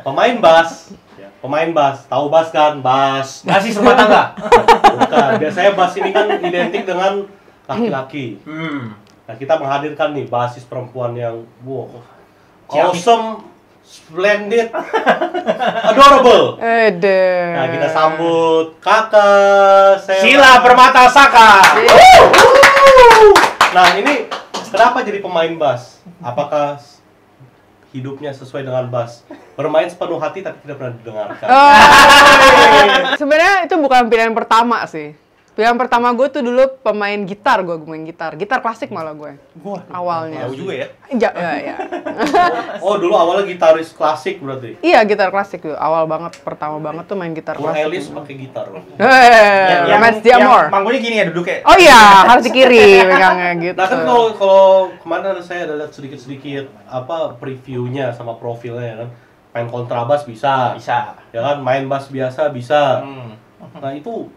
Pemain bass. Ya, pemain bass. Tahu bass kan? Bass. Basis rumah tangga. Bukan. Biasanya bass ini kan identik dengan laki-laki. Nah, kita menghadirkan nih basis perempuan yang wow, awesome, splendid, adorable. Nah, kita sambut Kakak Sheila Permata Saka. Nah, ini kenapa jadi pemain bass? Apakah hidupnya sesuai dengan bass? Bermain sepenuh hati tapi tidak pernah didengarkan. Sebenarnya itu bukan pilihan pertama sih. Pilihan pertama gue tuh dulu pemain gitar, gue main gitar klasik malah gue. Awalnya. Jauh juga ya? Ya. Oh, dulu awalnya gitaris klasik berarti. Iya, gitar klasik tuh. Awal banget, pertama banget tuh main gitar Bung klasik. Elis pakai gitar. Romance Diamor. Manggunya gini ya duduknya. Oh iya, harus di kiri megangnya gitu. Nah, kan kalau kemarin saya ada lihat sedikit-sedikit apa previewnya sama profilnya kan. Main kontrabas bisa. Ya kan, main bass biasa bisa. Nah, itu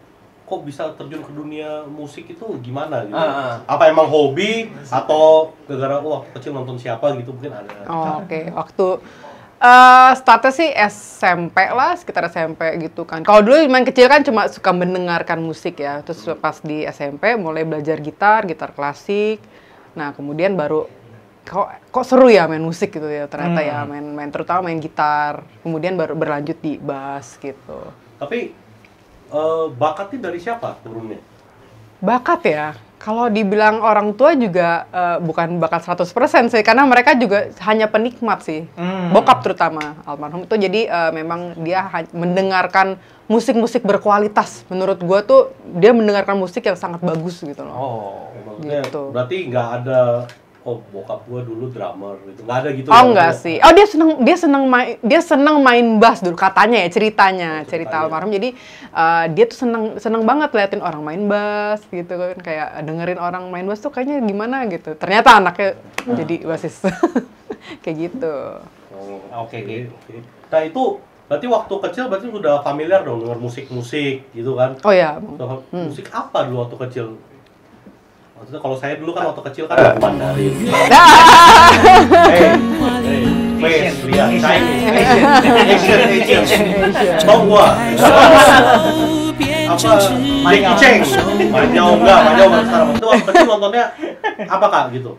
kok bisa terjun ke dunia musik itu gimana gitu? Apa emang hobi atau gara-gara waktu kecil nonton siapa gitu mungkin ada? Oke. Waktu startnya sih SMP lah, sekitar SMP gitu kan. Kalau dulu main kecil kan cuma suka mendengarkan musik ya. Terus pas di SMP mulai belajar gitar klasik. Nah, kemudian baru kok seru ya main musik gitu ya. Ternyata ya main terutama main gitar. Kemudian baru berlanjut di bass gitu. Tapi bakatnya dari siapa turunnya? Bakat ya? Kalau dibilang orang tua juga bukan bakat 100% sih, karena mereka juga hanya penikmat sih. Bokap terutama, almarhum itu jadi memang dia mendengarkan musik-musik berkualitas. Menurut gua tuh dia mendengarkan musik yang sangat bagus gitu loh. Gitu. Berarti nggak ada bokap gua dulu drummer gitu. Nggak ada gitu. Enggak sih. Dia senang main bass dulu katanya ya, cerita almarhum. Jadi dia tuh senang banget liatin orang main bass gitu kan, kayak dengerin orang main bass tuh kayaknya gimana gitu. Ternyata anaknya jadi bassis. Kayak gitu. Oke. Nah, itu berarti waktu kecil berarti sudah familiar dong dengan musik-musik gitu kan? Oh ya. Musik apa dulu waktu kecil? Maksudnya kalau saya dulu kan waktu kecil kan Mandarin. Please, lihat Chinese. Tahu gua. Apa? Jackie Chan. Manyau baru sekarang. Itu waktu kecil nontonnya apa Kak gitu?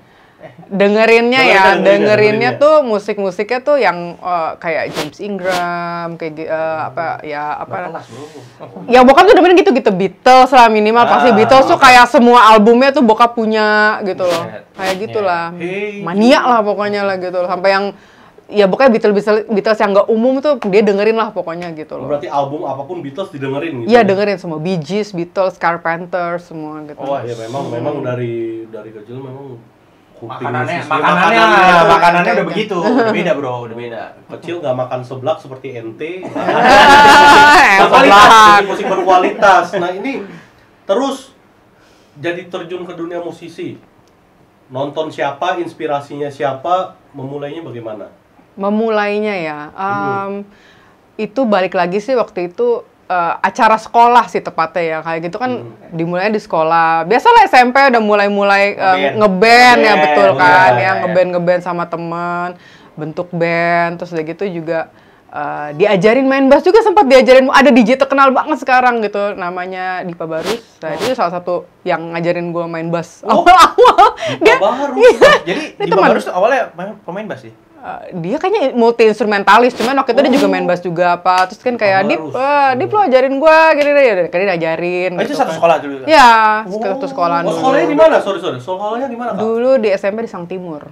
Dengerinnya tuh musik-musiknya tuh yang kayak James Ingram, kayak ya bokap tuh dengerin gitu-gitu, Beatles lah minimal, pasti Beatles tuh kayak semua albumnya tuh bokap punya gitu loh, kayak gitulah, mania lah pokoknya lah gitu loh, sampai yang ya pokoknya Beatles yang nggak umum tuh dia dengerin lah pokoknya gitu loh. Berarti album apapun Beatles didengerin gitu? Iya dengerin semua, Bee Gees, Beatles, Carpenters semua gitu. Oh iya memang dari kecil memang makanannya udah begitu, udah beda. Kecil nggak makan seblak seperti ente. Musik berkualitas. Nah ini terus jadi terjun ke dunia musisi. Nonton siapa, inspirasinya siapa, memulainya bagaimana? Memulainya ya, itu balik lagi sih waktu itu acara sekolah sih tepatnya ya, kayak gitu kan dimulainya di sekolah. Biasalah SMP udah mulai ngeband ya, betul kan ya, ngeband sama temen, bentuk band, terus udah gitu juga diajarin main bass juga, sempat diajarin, ada DJ terkenal banget sekarang gitu namanya Dipa Barus. Nah itu salah satu yang ngajarin gue main bass awal-awal. Jadi Dipa Barus tuh awalnya pemain bass sih? Dia kayaknya multi instrumentalis, cuman waktu itu dia juga main bass juga apa, terus kan kayak Dip lo ajarin gua gini ya, kan dia ajarin. Itu satu sekolah dulu? Iya, satu sekolah dulu. Sekolahnya di mana? Sorry. Sekolahnya di mana, Kak? Dulu di SMP di Sang Timur.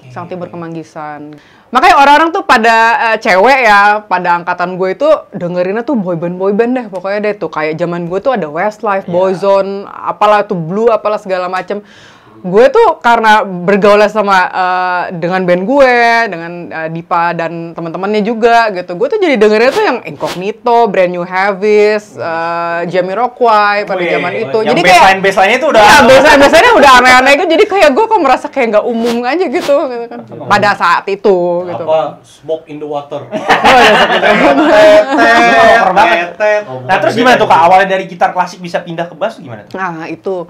Sang Timur Kemanggisan. Makanya orang-orang tuh pada cewek ya, pada angkatan gue itu dengerinnya tuh boyband deh, pokoknya deh tuh kayak zaman gue tuh ada Westlife, Boyzone, apalah tuh Blue, apalah segala macem. Gue tuh karena bergaul sama dengan band gue, dengan Dipa dan teman-temannya juga gitu. Gue tuh jadi dengernya tuh yang Incognito, Brand New Heavies, Jamiroquai pada zaman itu. Yang jadi kayak baseline-nya tuh udah baseline-nya udah aneh-aneh gitu. Jadi kayak gue kok merasa kayak nggak umum aja gitu kan. Pada saat itu gitu. Apa? Smoke in the water. Nah, terus gimana tuh Kak? Awalnya dari gitar klasik bisa pindah ke bass gimana tuh? Nah, itu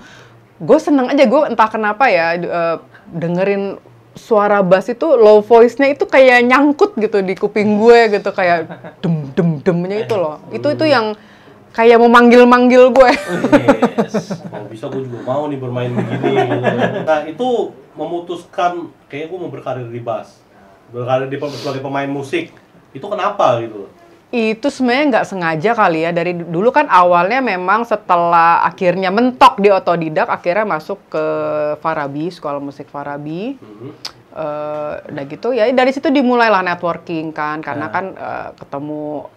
gue seneng aja, gue entah kenapa ya dengerin suara bass itu low voice-nya itu kayak nyangkut gitu di kuping gue gitu, kayak demnya itu loh. Itu yang kayak memanggil-manggil gue. Yes. Oh, bisa gue juga mau nih bermain begini gitu. Nah, itu memutuskan kayak gue mau berkarir di bass. Berkarir sebagai pemain musik. Itu kenapa gitu? Itu sebenarnya nggak sengaja kali ya. Dari dulu kan awalnya memang setelah akhirnya mentok di otodidak, akhirnya masuk ke Farabi, sekolah musik Farabi. Udah gitu ya dari situ dimulailah networking kan, karena kan ketemu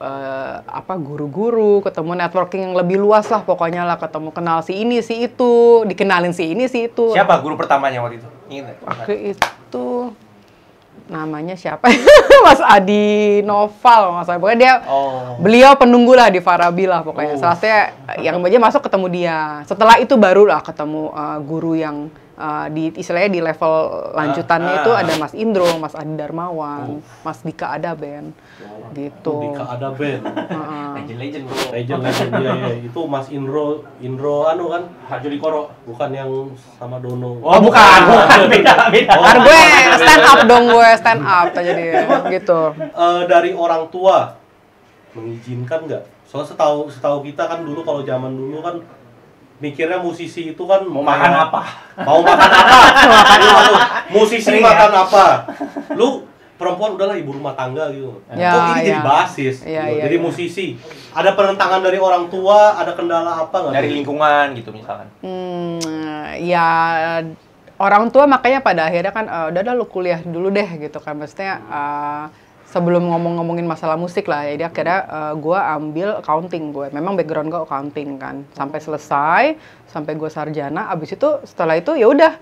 guru-guru, ketemu networking yang lebih luas lah pokoknya lah, ketemu kenal si ini si itu, dikenalin si ini si itu. Siapa guru pertamanya waktu itu? Waktu itu namanya siapa? Mas Adi Noval, Mas Adi. Pokoknya dia, beliau penunggu lah di Farabi lah pokoknya. Salah satunya yang aja masuk ketemu dia. Setelah itu baru lah ketemu guru yang istilahnya di level lanjutannya itu ada Mas Indro, Mas Adi Darmawan, Mas Dika Adaben, gitu. Dika Adaben. Legend bro. Legend ya. Itu Mas Indro anu kan Hajo Dikoro, bukan yang sama Dono. Oh bukan. Beda. Kan gue stand up dong, gue stand up jadi gitu. Dari orang tua mengizinkan nggak? Soalnya setahu kita kan dulu kalau zaman dulu kan mikirnya musisi itu kan mau makan apa? Mau makan apa? Musisi makan apa? Lu perempuan udahlah ibu rumah tangga gitu. Kok ini jadi basis? Jadi musisi. Ada penentangan dari orang tua, ada kendala apa nggak? Dari lingkungan gitu misalkan. Ya orang tua makanya pada akhirnya kan udah lu kuliah dulu deh gitu kan, maksudnya sebelum ngomongin masalah musik lah, jadi akhirnya gue ambil accounting. Gue memang background gue accounting kan, sampai selesai, sampai gue sarjana. Abis itu setelah itu ya udah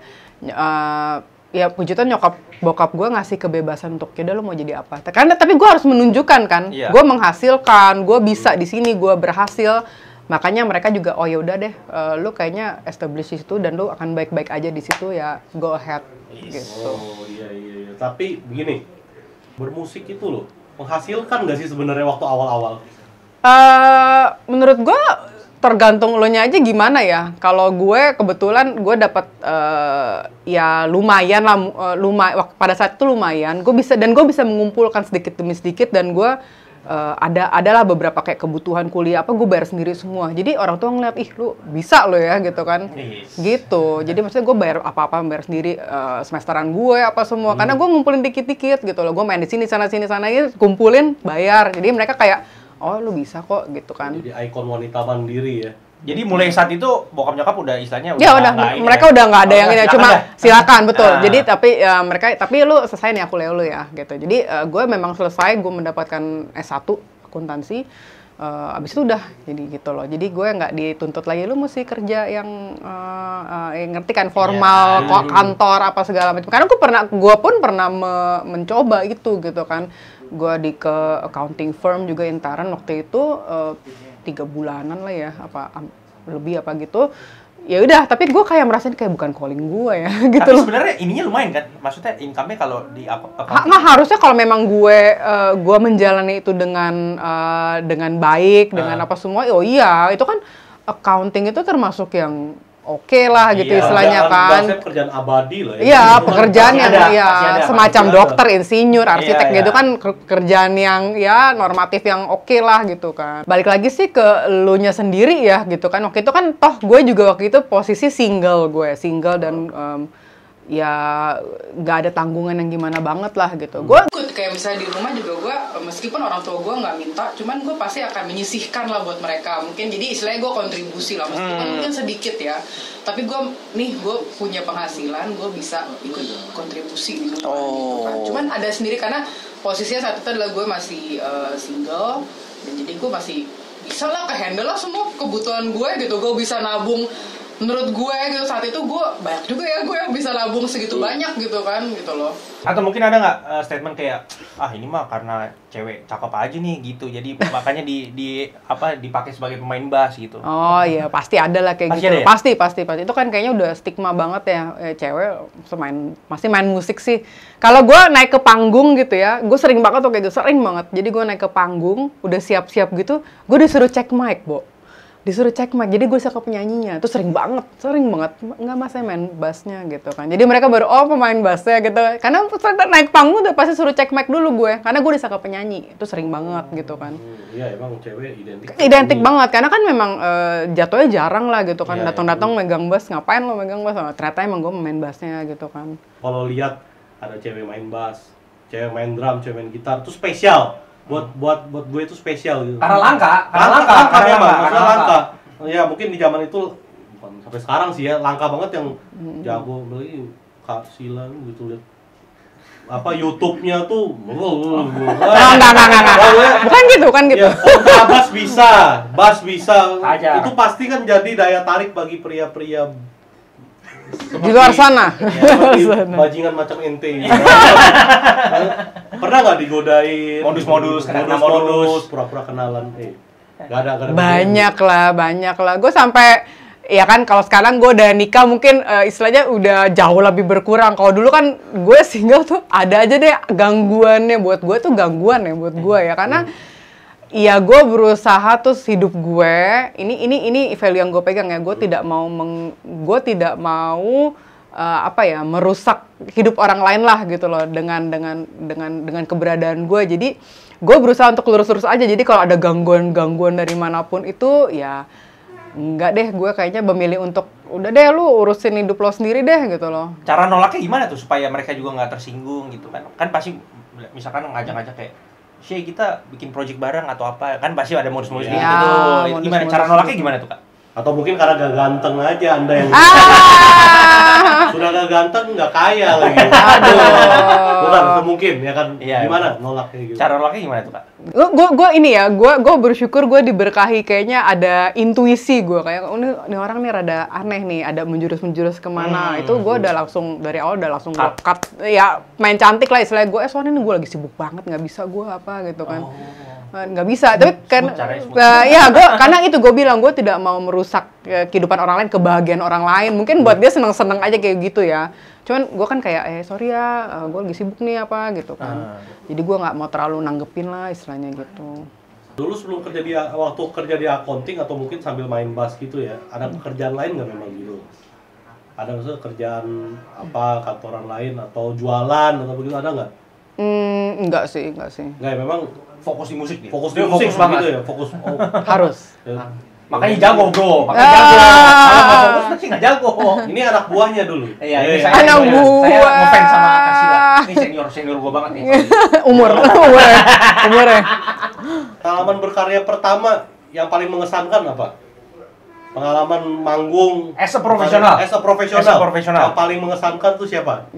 ya puji Tuhan nyokap bokap gue ngasih kebebasan untuk ya udah lu mau jadi apa. Karena tapi gue harus menunjukkan kan, gue menghasilkan, gue bisa di sini, gue berhasil. Makanya mereka juga oh ya udah deh, lu kayaknya establish di situ dan lu akan baik-baik aja di situ ya, go ahead. Gitu. Oh iya. Tapi begini, bermusik itu loh menghasilkan nggak sih sebenarnya waktu awal-awal? Menurut gue tergantung lo nya aja gimana ya. Kalau gue kebetulan gue dapat ya lumayan lah, pada saat itu lumayan. Gue bisa mengumpulkan sedikit demi sedikit, dan gue adalah beberapa kayak kebutuhan kuliah apa gue bayar sendiri semua. Jadi orang tua ngeliat, ih lu bisa lo ya gitu kan. Gitu. Jadi maksudnya gue bayar apa-apa, bayar sendiri semesteran gue apa semua. Karena gue ngumpulin dikit-dikit gitu loh. Gue main di sini sana ini kumpulin bayar. Jadi mereka kayak oh lu bisa kok gitu kan. Jadi ikon wanita mandiri ya. Jadi mulai saat itu bokap nyokap udah istilahnya mereka udah nggak ada yang ini, cuma silakan betul. Jadi tapi lu selesai nih aku lu ya gitu. Jadi gue memang selesai, gue mendapatkan S1 akuntansi. Abis itu udah jadi gitu loh. Jadi gue nggak dituntut lagi lu mesti kerja yang ngerti kan formal, kantor apa segala macam. Karena gue pun pernah mencoba itu gitu kan. Gue ke accounting firm juga Intaran waktu itu 3 bulanan lah ya, apa lebih apa gitu. Ya udah, tapi gue kayak merasain kayak bukan calling gue ya gitu tapi loh. Sebenarnya ininya lumayan kan, maksudnya income-nya kalau di nggak harusnya kalau memang gue menjalani itu dengan baik, dengan apa semua. Oh iya, itu kan accounting itu termasuk yang oke lah gitu istilahnya kan. Pekerjaan abadi lah ya. Iya, pekerjaan yang semacam dokter, insinyur, arsitek gitu kan, kerjaan yang ya normatif yang oke lah gitu kan. Balik lagi sih ke elunya sendiri ya gitu kan. Waktu itu kan toh gue juga waktu itu posisi single dan ya nggak ada tanggungan yang gimana banget lah gitu. Gue kayak misalnya di rumah juga gue, meskipun orang tua gue nggak minta, cuman gue pasti akan menyisihkan lah buat mereka. Mungkin jadi istilahnya gue kontribusi lah, meskipun mungkin sedikit ya. Tapi gue punya penghasilan, gue bisa ikut kontribusi gitu kan. Cuman ada sendiri karena posisinya saat itu adalah gue masih single, dan jadi gue masih bisa lah handle lah semua kebutuhan gue gitu. Gue bisa nabung. Menurut gue gitu saat itu gue banyak juga ya gue yang bisa nabung segitu banyak gitu kan gitu loh. Atau mungkin ada nggak statement kayak ini mah karena cewek cakep aja nih gitu, jadi makanya dipakai sebagai pemain bass gitu. Oh iya pasti ada lah kayak gitu. Ya? Pasti itu kan kayaknya udah stigma banget ya, cewek masih main musik sih. Kalau gue naik ke panggung gitu ya, gue sering banget tuh kayak gitu, sering banget. Jadi gue naik ke panggung udah siap-siap gitu, gue disuruh cek mic, Bo. disuruh cek mic, jadi gue suka penyanyinya, itu sering banget, nggak mas saya main bassnya gitu kan, jadi mereka baru pemain bassnya gitu, karena naik panggung udah pasti suruh cek mic dulu gue, karena gue disangka penyanyi, itu sering banget gitu kan. Iya emang cewek identik banget, karena kan memang jatuhnya jarang lah gitu kan, datang-datang megang bass, ngapain lo megang bass, ternyata emang gue main bassnya gitu kan. Kalau lihat ada cewek main bass, cewek main drum, cewek main gitar, itu spesial. Buat gue itu spesial gitu. Karena langka maksudnya langka. Ya mungkin di zaman itu bukan sampai sekarang sih ya, langka banget yang jago beli Kak Sila gitu lihat apa YouTube-nya tuh. Enggak. Bukan gitu. Ya, bass bisa. Itu pasti kan jadi daya tarik bagi pria-pria di luar sana. Bajingan macam ente. Pernah nggak digodain? Modus, pura-pura kenalan. Nggak ada. Banyak lah. Gue sampai, ya kan kalau sekarang gue udah nikah mungkin istilahnya udah jauh lebih berkurang. Kalau dulu kan gue single tuh ada aja deh gangguannya. Buat gue tuh gangguan ya buat gue ya. Karena iya, gue berusaha terus hidup gue. Ini value yang gue pegang ya. Gue tidak mau merusak hidup orang lain lah gitu loh dengan keberadaan gue. Jadi gue berusaha untuk lurus-lurus aja. Jadi kalau ada gangguan dari manapun itu ya enggak deh. Gue kayaknya memilih untuk udah deh lu urusin hidup lo sendiri deh gitu loh. Cara nolaknya gimana tuh supaya mereka juga nggak tersinggung gitu kan? Kan pasti misalkan ngajak-ngajak kayak kita bikin project bareng atau apa, kan pasti ada modus-modus gitu tuh. Gimana cara nolaknya gimana tuh Kak? Atau mungkin karena gak ganteng aja Anda yang sudah gak ganteng, gak kaya lagi. Bukan, mungkin ya kan. Gimana nolaknya gitu? Cara nolaknya gimana tuh Kak? Gue bersyukur gue diberkahi, kayaknya ada intuisi gue kayak ini orang nih rada aneh nih, ada menjurus kemana. Itu gue udah langsung dari awal cut. Ya main cantik lah istilahnya gue. Soalnya ini gue lagi sibuk banget, nggak bisa gue apa gitu kan. Nggak bisa, tapi kan karena itu gue bilang gue tidak mau merusak kehidupan orang lain, kebahagiaan orang lain. Mungkin buat dia seneng-seneng aja kayak gitu ya. Cuman gue kan kayak sorry ya, gue lagi sibuk nih apa gitu kan. Jadi gue nggak mau terlalu nanggepin lah istilahnya gitu. Dulu sebelum waktu kerja di accounting atau mungkin sambil main bass gitu ya, ada pekerjaan lain nggak memang gitu? Ada maksudnya kerjaan apa, kantoran lain atau jualan atau begitu, ada nggak? Enggak sih. Nggak, memang fokus di musik nih. Fokus di musik banget gitu ya, fokus. Harus. Makanya jago bro, kalau fokus pasti nggak jago. Ini anak buahnya dulu. Iya, saya ngefans sama Kasila. Ini senior gue banget nih. Umurnya. Pengalaman berkarya pertama yang paling mengesankan apa? Pengalaman manggung as a profesional. Yang paling mengesankan tuh siapa?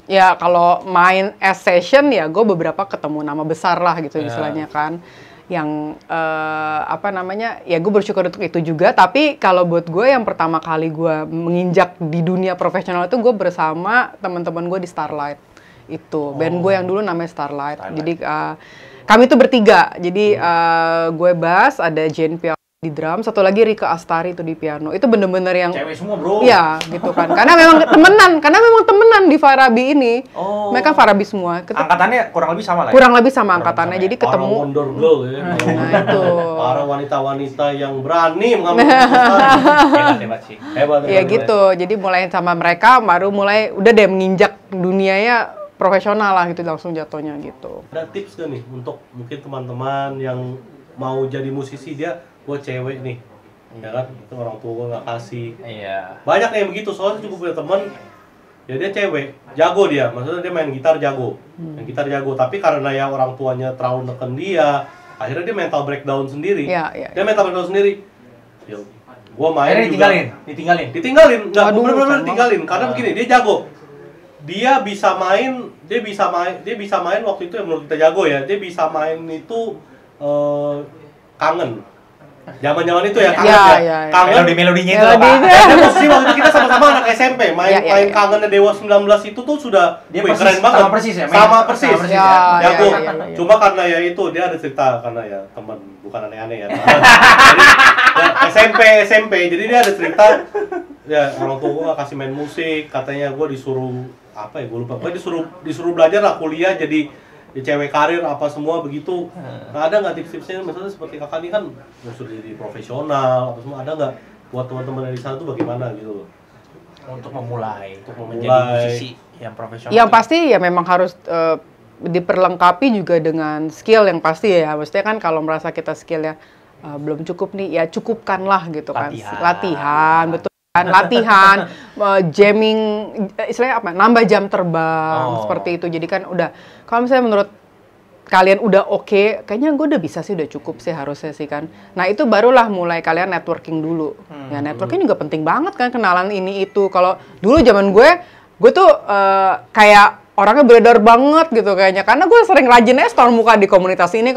Ya kalau main as session ya gue beberapa ketemu nama besar lah gitu istilahnya kan. Yang ya gue bersyukur untuk itu juga. Tapi kalau buat gue yang pertama kali gue menginjak di dunia profesional itu gue bersama teman-teman gue di Starlight. Itu band gue yang dulu namanya Starlight. Jadi kami itu bertiga. Jadi gue bass, ada Jane Piala di drum, satu lagi Rika Astari itu di piano. Itu bener-bener yang cewek semua bro. Iya gitu kan. Karena memang temenan di Farabi ini. Mereka Farabi semua. Angkatannya kurang lebih sama lah. Kurang lebih sama angkatannya. Jadi ketemu. Para wonder girl ya. Nah itu. Para wanita-wanita yang berani mengambil keputusan. Hebat sih. Hebat. Iya gitu. Jadi mulai sama mereka, baru mulai udah deh menginjak dunianya profesional lah gitu, langsung jatuhnya gitu. Ada tips gak nih untuk mungkin teman-teman yang mau jadi musisi, dia gue cewek nih, ya kan, itu orang tua gue nggak kasih. Iya. Banyak yang begitu, soalnya cukup punya temen, ya dia cewek, jago dia, maksudnya dia main gitar jago, tapi karena ya orang tuanya terlalu neken dia, akhirnya dia mental breakdown sendiri. Dia mental breakdown sendiri. Yo, gue main ditinggalin, nggak bener-bener ditinggalin, karena begini, dia jago. Dia bisa main waktu itu yang menurut kita jago ya, dia bisa main itu kangen. Zaman-zaman itu ya kangen kangen melodinya itu apa? Posisi waktu itu kita sama-sama anak SMP main kangennya Dewa 19 itu tuh sudah dia keren banget. Sama persis. Jago. Cuma karena ya itu dia ada cerita, karena ya teman bukan aneh-aneh ya. Jadi, SMP jadi dia ada cerita ya, orang tua gua kasih main musik, katanya gua disuruh apa ya, gue lupa. Gue disuruh belajar lah, kuliah jadi di cewek karir apa semua begitu. Nah, ada nggak tips-tipsnya misalnya seperti kakak ini kan sudah jadi profesional apa semua, ada nggak buat teman-teman dari sana tuh bagaimana gitu untuk memulai menjadi musisi yang profesional? Yang pasti ya memang harus diperlengkapi juga dengan skill yang pasti ya. Maksudnya kan kalau merasa kita skillnya belum cukup nih, ya cukupkanlah gitu kan. Latihan, betul kan? Latihan, jamming, istilahnya apa? Nambah jam terbang seperti itu. Jadi kan udah, kalau misalnya menurut kalian udah oke, kayaknya gue udah bisa sih, udah cukup sih harusnya sih kan. Nah itu barulah mulai kalian networking dulu. Ya networking juga penting banget kan, kenalan ini itu. Kalau dulu zaman gue tuh kayak orangnya beredar banget gitu kayaknya, karena gue sering rajin aja store muka di komunitas ini,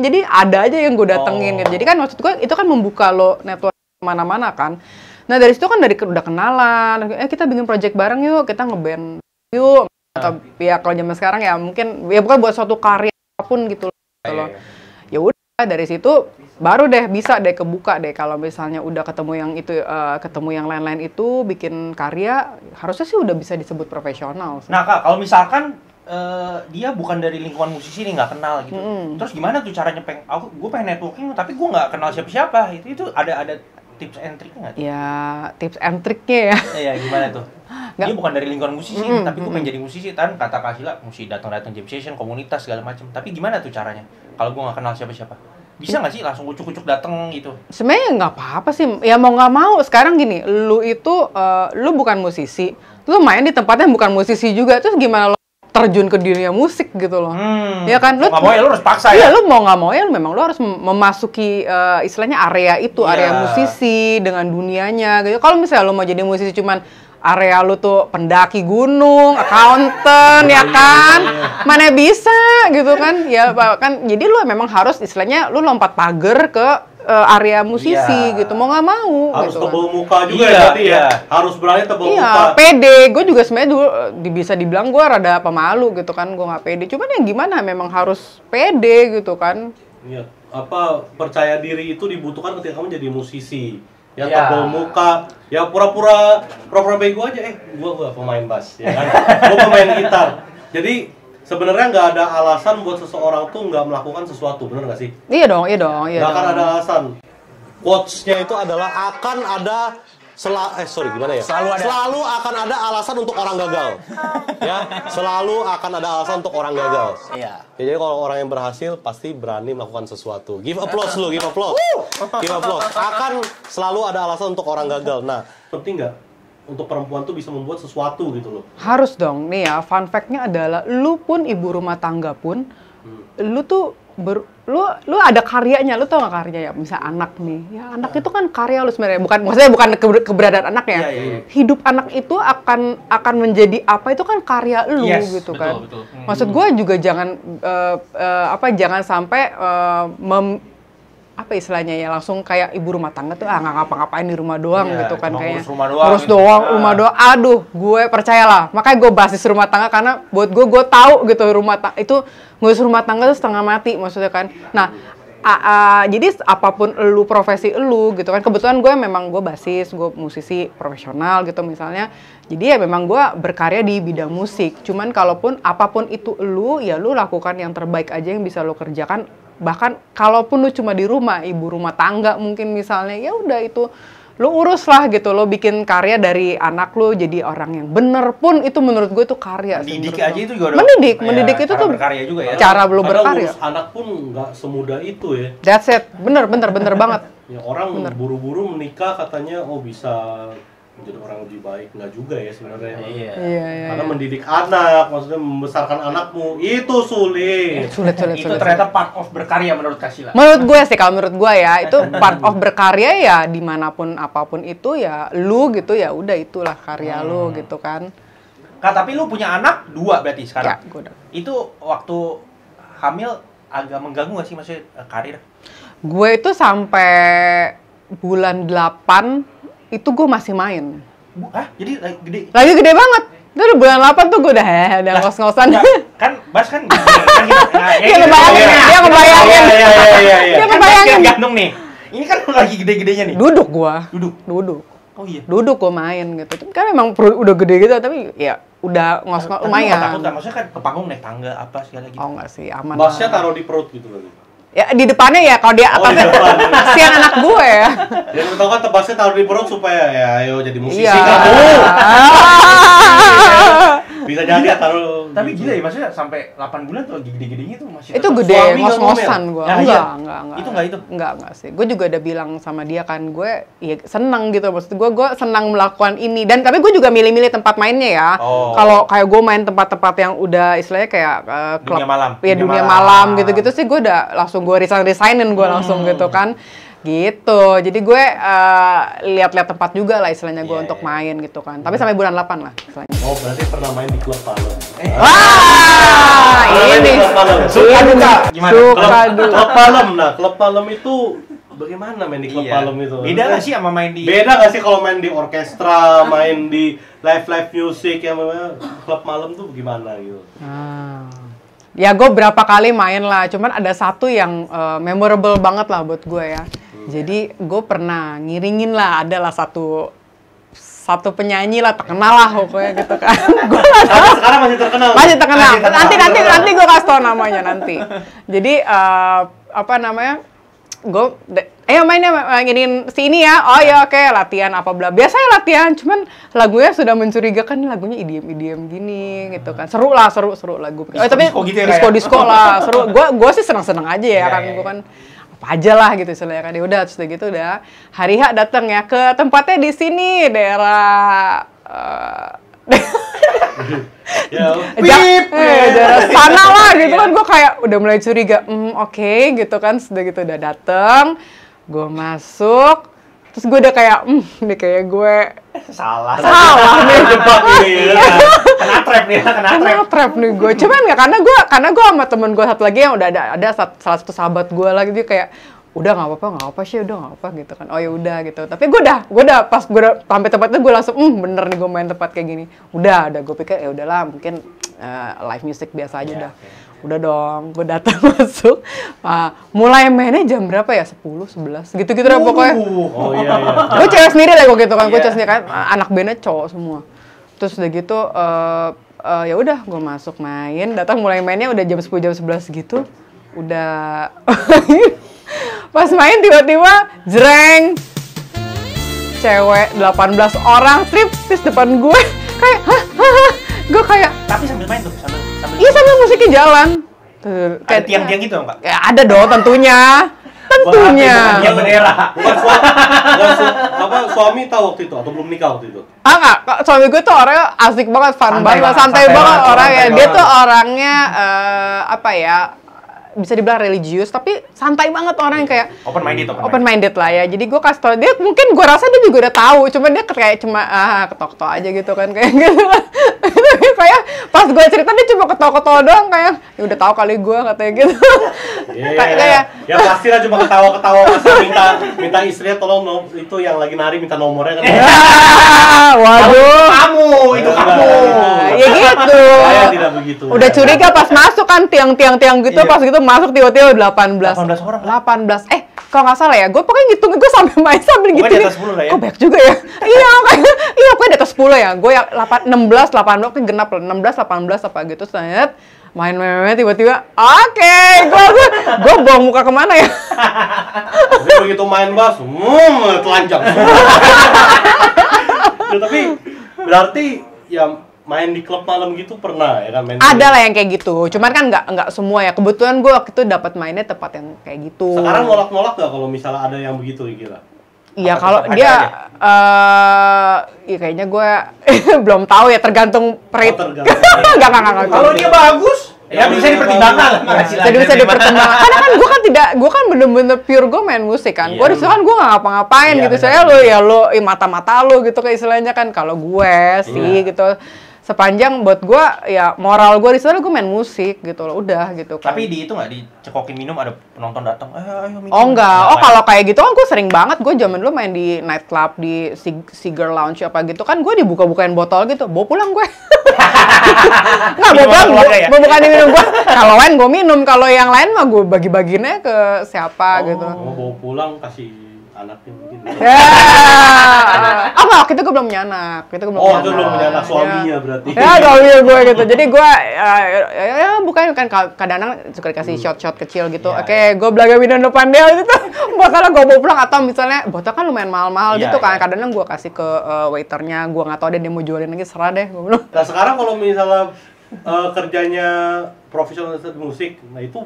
jadi ada aja yang gue datengin gitu. Jadi kan maksud gue itu kan membuka lo network kemana-mana kan. Nah dari situ kan udah kenalan, kita bikin project bareng yuk, kita ngeband yuk, atau ya kalau zaman sekarang ya mungkin ya bukan buat suatu karya apapun gitu loh. Ya udah dari situ baru deh bisa deh kebuka deh kalau misalnya udah ketemu yang itu, ketemu yang lain-lain itu bikin karya, harusnya sih udah bisa disebut profesional. Nah kak, kalau misalkan dia bukan dari lingkungan musisi nih, nggak kenal gitu, terus gimana tuh caranya? Gue pengen networking tapi gue nggak kenal siapa-siapa, itu ada tips and triknya nggak? Ya tips and triknya ya. Iya gimana tuh? Dia bukan dari lingkungan musisi, tapi gue pengen jadi musisi, kan kata Kak Sila mesti datang jam session, komunitas segala macam. Tapi gimana tuh caranya? Kalau gue nggak kenal siapa-siapa, bisa nggak sih langsung ucuk-ucuk datang gitu? Sebenarnya nggak apa-apa sih, ya mau nggak mau. Sekarang gini, lu itu lu bukan musisi, lu main di tempatnya bukan musisi juga, terus gimana lu terjun ke dunia musik gitu loh? Ya kan, lu nggak mau ya lu harus paksa ya? Iya, lu mau nggak mau ya, lu memang lu harus memasuki istilahnya area itu, area musisi dengan dunianya gitu. Kalau misalnya lu mau jadi musisi cuman area lu tuh pendaki gunung, accountant, ya kan? Mana bisa gitu kan? Ya kan, jadi lu memang harus istilahnya lu lompat pagar ke area musisi gitu, mau nggak mau. Harus gitu tebel kan. muka juga ya berarti ya? Harus berani tebel muka. Pede. Gue juga sebenarnya dulu bisa dibilang gue rada pemalu gitu kan, gue nggak pede. Cuman ya gimana, memang harus pede gitu kan. Iya, percaya diri itu dibutuhkan ketika kamu jadi musisi. Ya tebel muka, ya pura-pura bego aja, gua pemain bass, ya kan? Gua pemain gitar. Jadi sebenarnya nggak ada alasan buat seseorang tuh nggak melakukan sesuatu, bener nggak sih? Iya dong. Nggak akan ada alasan. Quotes-nya itu adalah akan ada Selalu akan ada alasan untuk orang gagal. Ya, selalu akan ada alasan untuk orang gagal. Iya. Ya, jadi kalau orang yang berhasil pasti berani melakukan sesuatu. Give applause lu, give applause. Give applause. Akan selalu ada alasan untuk orang gagal. Nah, penting nggak untuk perempuan tuh bisa membuat sesuatu gitu loh? Harus dong. Nih ya, fun fact-nya adalah lu pun ibu rumah tangga pun, lu tuh lu ada karyanya, lu tau gak karyanya ya? Misal anak nih, ya anak itu kan karya lu sebenarnya, maksudnya bukan keberadaan anaknya. Hidup anak itu akan menjadi apa, itu kan karya lu gitu kan. Betul. Maksud gue juga jangan jangan sampai apa istilahnya ya, langsung kayak ibu rumah tangga tuh nggak ngapa-ngapain di rumah doang gitu kan, kayak ngurus rumah doang. Aduh, gue percayalah, makanya gue basis rumah tangga, karena buat gue tahu gitu rumah tangga itu, ngurus rumah tangga tuh setengah mati maksudnya kan. Nah jadi apapun lu, profesi lu gitu kan, kebetulan gue basis, gue musisi profesional gitu misalnya, jadi ya memang gue berkarya di bidang musik. Cuman kalaupun apapun itu lu, ya lu lakukan yang terbaik aja yang bisa lu kerjakan. Bahkan kalaupun lu cuma di rumah, ibu rumah tangga mungkin misalnya, ya udah itu lu urus lah gitu, lu bikin karya dari anak lu jadi orang yang bener pun, itu menurut gue itu karya. Mendidik aja itu juga mendidik itu tuh berkarya juga ya. Cara lu berkarya. Anak pun nggak semudah itu ya. That's it, bener banget. Ya, orang buru-buru menikah katanya bisa menjadi orang lebih baik, nggak juga ya sebenarnya. Iya. Karena mendidik anak, maksudnya membesarkan anakmu itu sulit. Sulit. Itu ternyata part of berkarya menurut Kak Sila. Menurut gue sih, kalau menurut gue ya, itu part of berkarya ya, dimanapun apapun itu ya lu gitu, ya udah itulah karya lu gitu kan. Kak, tapi lu punya anak 2 berarti sekarang? Ya, gue udah. Itu waktu hamil agak mengganggu nggak sih maksudnya karir? Gue itu sampai bulan 8 itu gue masih main. Jadi gede? Lagi gede banget. Itu udah bulan 8 tuh gue udah ngos-ngosan. Kan Bas kan dia ngebayangin. Dia gantung nih. Ini kan lagi gede-gedenya nih. Duduk. Duduk. Duduk. Oh iya. Duduk gue main gitu. Kan memang udah gede gitu, tapi ya udah ngos-ngos lumayan. Takut kan? Maksudnya kan ke panggung naik tangga apa segala gitu. Oh enggak sih, aman. Bassnya taruh di perut gitu berarti. Ya di depannya ya, kalau dia atasnya kasihan anak gue ya. Ya lu tau kan bassnya taruh di perut supaya ya ayo jadi musisi Iya. kamu. Bisa jadi taruh. Tapi gitu. gila ya, maksudnya sampai 8 bulan tuh gede-gedenya tuh masih Itu tetap gede, suami nggak ngos-ngosan ngomel? gue. Ya, Enggak, iya. enggak. Itu nggak itu? Enggak sih. Gue juga udah bilang sama dia kan, gue ya seneng gitu. Maksud gue senang melakukan ini. Dan tapi gue juga milih-milih tempat mainnya ya. Oh. Kalau kayak gue main tempat-tempat yang udah istilahnya kayak klub. Dunia malam. Ya dunia malam gitu-gitu sih gue udah langsung gue resignin gue langsung gitu kan. Gitu. Jadi gue lihat-lihat tempat juga lah istilahnya gue untuk main gitu kan. Tapi sampai bulan 8 lah istilahnya. Oh, berarti pernah main di klub malam. Wah, Main di ini. klub malam. Suka duka. Gimana? Suka duka. Klub malam. Nah, klub malam itu bagaimana main di klub Iya. malam itu? Beda nggak sih sama main di... Beda nggak sih kalau main di orkestra, main di live music yang klub malam tuh gimana gitu? Ya gue berapa kali main lah, cuman ada satu yang memorable banget lah buat gue ya. Jadi gue pernah ngiringin lah, adalah satu penyanyi lah, terkenal lah pokoknya gitu kan. Gue Sekarang masih terkenal. masih terkenal. Nanti gue kasih tau namanya nanti. Jadi apa namanya? Gue mainnya nginin si ini ya. Oh ya oke, latihan apa bla. Biasanya latihan, cuman lagunya sudah mencurigakan, lagunya IDM gini gitu kan. Seru lagu. Tapi gitu ya, disco lah, seru. Gue sih seneng aja ya kan. Gue kan apa aja lah gitu istilahnya kan. Ya udah terus gitu udah hari H datang ya ke tempatnya di sini daerah daerah sana lah gitu kan. Gue kayak udah mulai curiga, oke gitu kan. Sudah gitu udah dateng, gue masuk, terus gue udah kayak ini kayak gue Salah nih. Jebak ini. Kena trap nih Gue. Cuman nggak karena gue sama temen gue satu lagi yang udah ada salah satu sahabat gue lagi, dia kayak udah nggak apa sih, udah nggak apa gitu kan. Oh ya udah gitu. Tapi gue udah pas gue udah sampai tempatnya gue langsung bener nih gue main tempat kayak gini. Udah gue pikir ya udahlah mungkin live music biasa aja udah. Udah dong, gue datang masuk. Mulai mainnya jam berapa ya? 10, 11 gitu-gitu dah pokoknya. Oh iya. Gue cewek sendiri lah gue gitu kan. Gue cewek sendiri kan, anak bandnya cowok semua. Terus udah gitu ya udah gue masuk main, datang mulai mainnya udah jam 10 jam 11 gitu. Udah pas main tiba-tiba jreng, cewek 18 orang striptease depan gue. Kayak gue kayak Tapi sambil main tuh, sambil iya sambil musiknya jalan. Tuh, ada tiang-tiang gitu nggak? Ya ada dong tentunya. Tiang bendera. Bukan suami tahu waktu itu atau belum nikah waktu itu? Enggak, suami gue tuh orangnya asik banget, fun banget, santai banget orangnya. Dia tuh orangnya apa ya? Bisa dibilang religius, tapi santai banget orang yang kayak open minded lah ya. Jadi gue kasih tau dia, mungkin gue rasa dia juga udah tahu, cuma dia kayak cuma ketok-ketok aja gitu kan kayak gitu. Kayak pas gue cerita dia cuma ketok-ketok doang kayak ya udah tahu kali gue katanya gitu. Kayak ya pastilah cuma ketawa-ketawa masa minta istrinya tolong itu yang lagi nari minta nomornya kan. Waduh. Itu kamu. Ya gitu. Saya tidak begitu. Udah curiga pas masuk kan tiang-tiang gitu, pas gitu masuk tiba-tiba 18 orang. 18. Kalau nggak salah ya, gue pokoknya ngitung, gue sampai main sambil gitu. Pokoknya di atas 10 lah ya. Kok banyak juga ya? Iya, pokoknya di atas 10 ya. Gue yang 16, 18, kan genap lah. 16, 18 apa gitu. Terus main tiba-tiba, oke, gue buang muka kemana ya? Dia begitu main bass, telanjang. Tapi berarti ya main di klub malam gitu pernah ya kan? Ada lah yang kayak gitu, cuman kan nggak semua ya. Kebetulan gue waktu itu dapat mainnya tempat yang kayak gitu. Sekarang nolak nggak kalau misalnya ada yang begitu kira? Iya kalau dia, ya kayaknya gue belum tahu ya, tergantung rate. Nggak. Kalau dia bagus, ya bisa dipertimbangkan. Jadi bisa dipertimbangkan. Karena kan gue kan bener-bener pure gue main musik kan. Gue disitu kan gue nggak ngapa-ngapain gitu. Saya lo mata-mata lo gitu kayak istilahnya kan. Kalau gue sih gitu. Sepanjang buat gue ya moral gue di sana gue main musik gitu loh, udah gitu kan. Tapi di itu nggak dicekokin minum, ada penonton datang, ayo minum. Oh enggak, kalau kayak gitu kan gue sering banget. Gue zaman dulu main di nightclub, di Cigar Lounge apa gitu kan, gue dibuka-bukain botol gitu, bawa pulang gue. Nggak, bawa pulang, gue bukan minum gue. Kalau gue minum, kalau yang lain mah gue bagi-baginnya ke siapa gitu. Mau bawa pulang kasih anaknya mungkin. Apa? Waktu itu gue belum punya anak. Itu belum punya anak, suaminya berarti. Ya, suaminya gue gitu. Jadi gue ya bukan kadang-kadang suka dikasih shot-shot kecil gitu. Oke, gue belaga minum depan dia gitu. Botolnya gue bawa pulang atau misalnya botol kan lumayan mahal-mahal gitu kan. Kadang-kadang gue kasih ke waiternya. Gue nggak tahu dia mau jualin lagi, serah deh. Nah sekarang kalau misalnya kerjanya profesional di musik, nah itu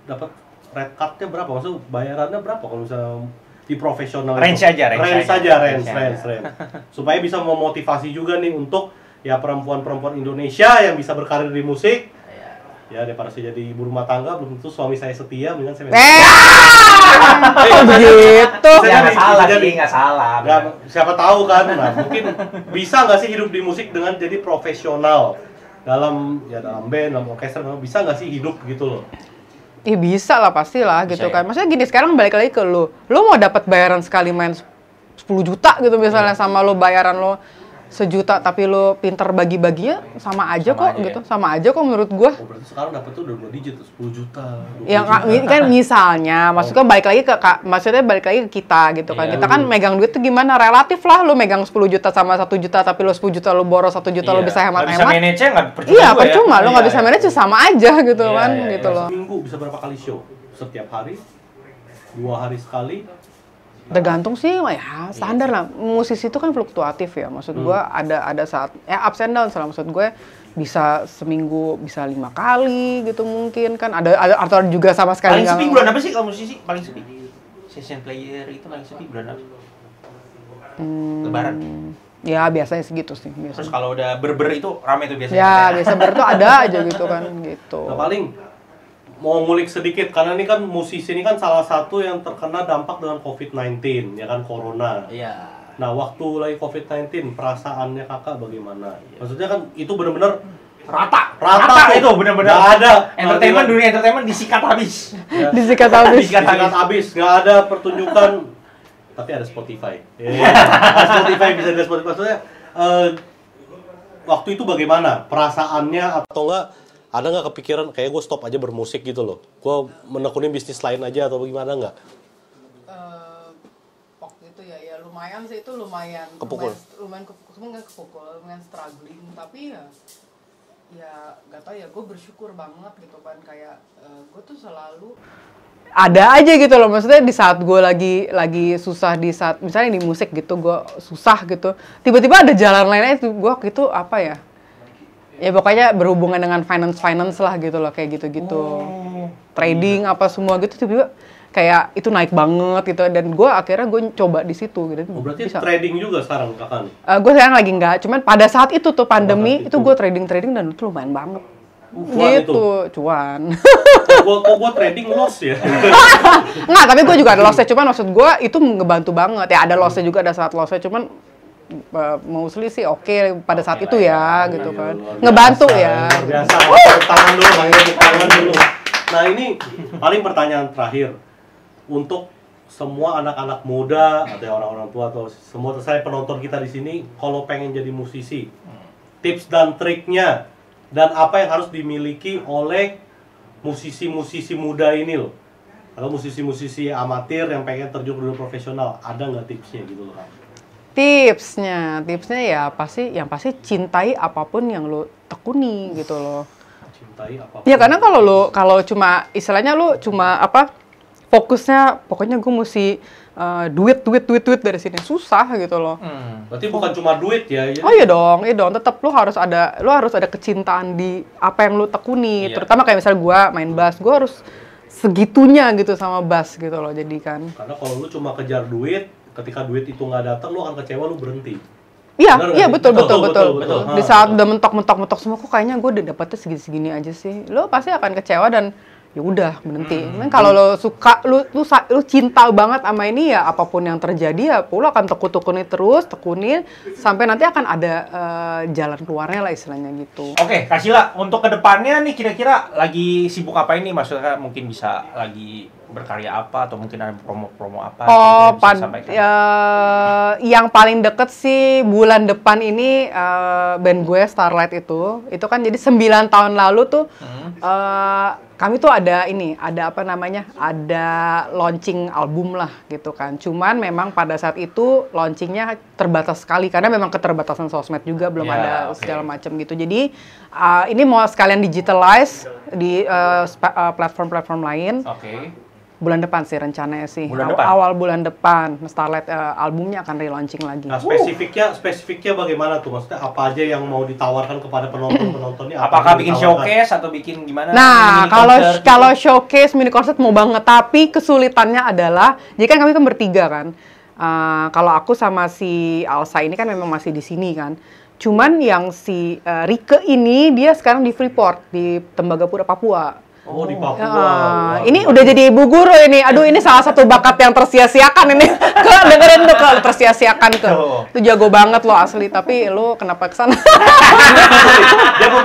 dapat red card-nya berapa? Maksudnya bayarannya berapa kalau misalnya di profesional? Range aja. Supaya bisa memotivasi juga nih untuk ya perempuan-perempuan Indonesia yang bisa berkarir di musik. Ya daripada saya jadi ibu rumah tangga, belum tentu suami saya setia, mendingan saya begitu. Nggak salah. Siapa tahu kan, nah mungkin bisa nggak sih hidup di musik dengan jadi profesional dalam band, dalam orkestra, bisa nggak sih hidup gitu loh? Bisa lah, pastilah gitu kan. Maksudnya gini, sekarang balik lagi ke lu mau dapat bayaran sekali main 10 juta gitu misalnya, sama lu bayaran lo 1 juta tapi lo pinter bagi-baginya sama aja gitu. Sama aja kok menurut gua. Berarti sekarang dapat tuh udah 2 digit, 10 juta. Ya kan misalnya, maksudnya balik lagi ke kita gitu kan. Kita kan megang duit tuh gimana? Relatif lah, lo megang 10 juta sama 1 juta tapi lo 10 juta lo boros 1 juta lo bisa hemat-hemat. Bisa manage-nya nggak percuma. Iya, percuma lo nggak bisa manage sama aja gitu kan gitu loh. Seminggu bisa berapa kali show? Setiap hari? 2 hari sekali? Tergantung sih, ya standar lah. Musisi itu kan fluktuatif ya. Maksud gue ada saat ups and downs lah. Maksud gue bisa seminggu bisa 5 kali gitu mungkin kan. Ada atau juga sama sekali. Paling sepi bulan apa sih kalau musisi? Paling sepi? Session player itu paling sepi bulan apa? Lebaran. Ya biasanya segitu sih. Biasanya. Terus kalau udah berber itu rame tuh biasanya. Ya biasa tuh ada aja gitu kan gitu. Nah, paling mau ngulik sedikit, karena ini kan musisi ini kan salah satu yang terkena dampak dengan COVID-19, ya kan, corona. Iya. Nah, waktu lagi COVID-19, perasaannya kakak bagaimana? Maksudnya kan itu benar-benar rata itu benar-benar. Nggak ada. Dunia entertainment disikat habis. Ya. Disikat habis. Nggak ada pertunjukan, tapi ada Spotify. Ada Spotify, bisa ada Spotify. Maksudnya, waktu itu bagaimana? Perasaannya atau enggak? Ada nggak kepikiran kayak gue stop aja bermusik gitu loh, gue menekunin bisnis lain aja atau gimana nggak? Waktu itu ya lumayan sih, itu lumayan kepukul, lumayan struggling, tapi ya nggak tahu ya, gue bersyukur banget gitu kan, kayak gue tuh selalu ada aja gitu loh, maksudnya di saat gue lagi susah, di saat misalnya di musik gitu gue susah gitu, tiba-tiba ada jalan lainnya. Itu gue waktu itu apa ya? Ya pokoknya berhubungan dengan finance lah gitu loh, kayak gitu-gitu. Trading apa semua gitu, tiba-tiba kayak itu naik banget gitu, dan akhirnya gue coba di situ gitu. Berarti bisa. Trading juga sekarang kakak? Gue sekarang lagi enggak, cuman pada saat itu tuh pandemi itu gue trading dan itu lumayan banget. Gitu, cuan. Gue trading loss ya? Enggak, tapi gue juga ada lossnya, cuman maksud gue itu ngebantu banget. Ya ada lossnya juga, ada saat lossnya, cuman mostly sih oke pada saat itu ya gitu kan, ngebantu ya. Luar biasa. Tangan dulu. Nah ini paling pertanyaan terakhir untuk semua anak-anak muda atau orang-orang tua atau semua saya penonton kita di sini, kalau pengen jadi musisi, tips dan triknya dan apa yang harus dimiliki oleh musisi-musisi muda ini loh, atau musisi-musisi amatir yang pengen terjun ke dunia profesional, ada nggak tipsnya gitu loh? Tipsnya ya yang pasti cintai apapun yang lo tekuni gitu loh. Cintai apapun. Ya karena kalau cuma istilahnya lo cuma fokusnya pokoknya gue mesti duit dari sini, susah gitu loh. Berarti bukan cuma duit ya? Oh iya dong, tetap lo harus ada kecintaan di apa yang lo tekuni. Iya. Terutama kayak misalnya gue main bass, gue harus segitunya gitu sama bass gitu loh, jadi kan. Karena kalau lo cuma kejar duit, ketika duit itu nggak datang, lo akan kecewa, lo berhenti. Iya, betul. Di saat udah mentok semua, kok kayaknya gue udah dapetnya segini aja sih. Lo pasti akan kecewa dan ya udah berhenti. Kalau lo suka, lu cinta banget sama ini, ya apapun yang terjadi ya lo akan tekunin sampai nanti akan ada jalan keluarnya lah istilahnya gitu. Oke, Kak Sheila, untuk kedepannya nih kira-kira lagi sibuk apa ini? Maksudnya mungkin bisa lagi berkarya apa atau mungkin ada promo-promo apa? Yang paling deket sih bulan depan ini band gue Starlight itu kan jadi 9 tahun lalu tuh Kami tuh ada apa namanya, ada launching album lah gitu kan. Cuman memang pada saat itu launchingnya terbatas sekali karena memang keterbatasan sosmed juga belum ada segala macam gitu. Jadi ini mau sekalian digitalize di platform-platform lain. Bulan depan sih rencananya sih. Awal bulan depan Starlight albumnya akan relaunching lagi. Nah, spesifiknya bagaimana tuh? Maksudnya apa aja yang mau ditawarkan kepada penontonnya? Apakah bikin showcase atau bikin gimana? Nah, kalau showcase mini concert mau banget, tapi kesulitannya adalah, jadi kan kami kan bertiga kan. Kalau aku sama si Alsa ini kan memang masih di sini kan. Cuman yang si Rike ini dia sekarang di Freeport di Tembagapura, Papua. Oh, di Papua. Ini udah jadi ibu guru ini. Aduh, ini salah satu bakat yang tersia-siakan ini. Dengerin tuh, tersia-siakan ke. Itu jago banget lo asli, tapi lo kenapa kesana?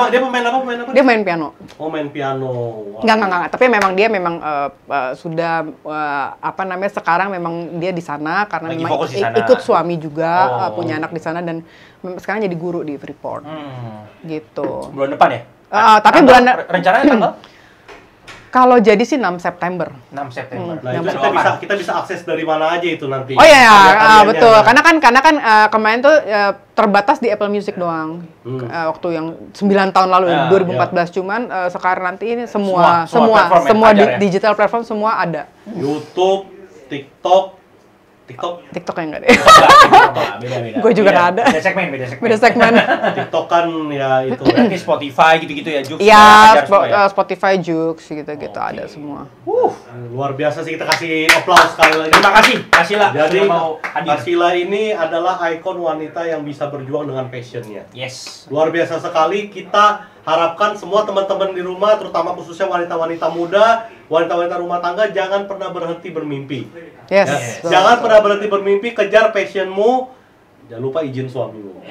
Dia pemain apa? Dia main piano. Oh, main piano. Wow. Enggak. Tapi memang dia sudah apa namanya, sekarang memang dia di sana karena lagi memang ikut suami juga, punya anak di sana dan sekarang jadi guru di Freeport. Gitu. Bulan depan ya? Tapi rencananya tanggal? Kalau jadi sih 6 September. 6 September. Nah, itu kita bisa akses dari mana aja itu nanti. Oh iya, betul. Karena kan kemarin tuh terbatas di Apple Music doang. Waktu yang 9 tahun lalu, 2014. Cuman sekarang nanti ini semua digital platform semua ada. YouTube, TikTok yang enggak deh. Beda. Gue juga nggak ada. Beda segmen. TikTok kan ya itu. Berarti Spotify gitu-gitu ya, Jux. Iya, Spotify, Jux gitu-gitu ada semua. Luar biasa sih, kita kasih applause sekali lagi. Terima kasih, Kasila. Jadi Kasila ini adalah ikon wanita yang bisa berjuang dengan passionnya. Yes. Luar biasa sekali. Kita harapkan semua teman-teman di rumah, terutama khususnya wanita-wanita muda, wanita-wanita rumah tangga, jangan pernah berhenti bermimpi. Yes. Jangan pernah berhenti bermimpi, kejar passionmu. Jangan lupa izin suamimu.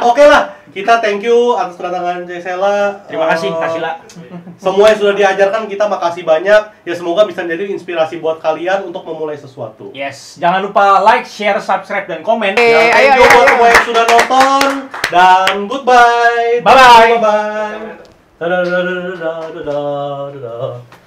Oke lah, kita thank you atas kedatangan Jesela. Terima kasih, Kasila. Semua yang sudah diajarkan kita makasih banyak. Ya semoga bisa menjadi inspirasi buat kalian untuk memulai sesuatu. Yes, jangan lupa like, share, subscribe, dan komen. Thank you buat semua yang sudah nonton. Dan goodbye. Bye-bye. Bye-bye. Dadah.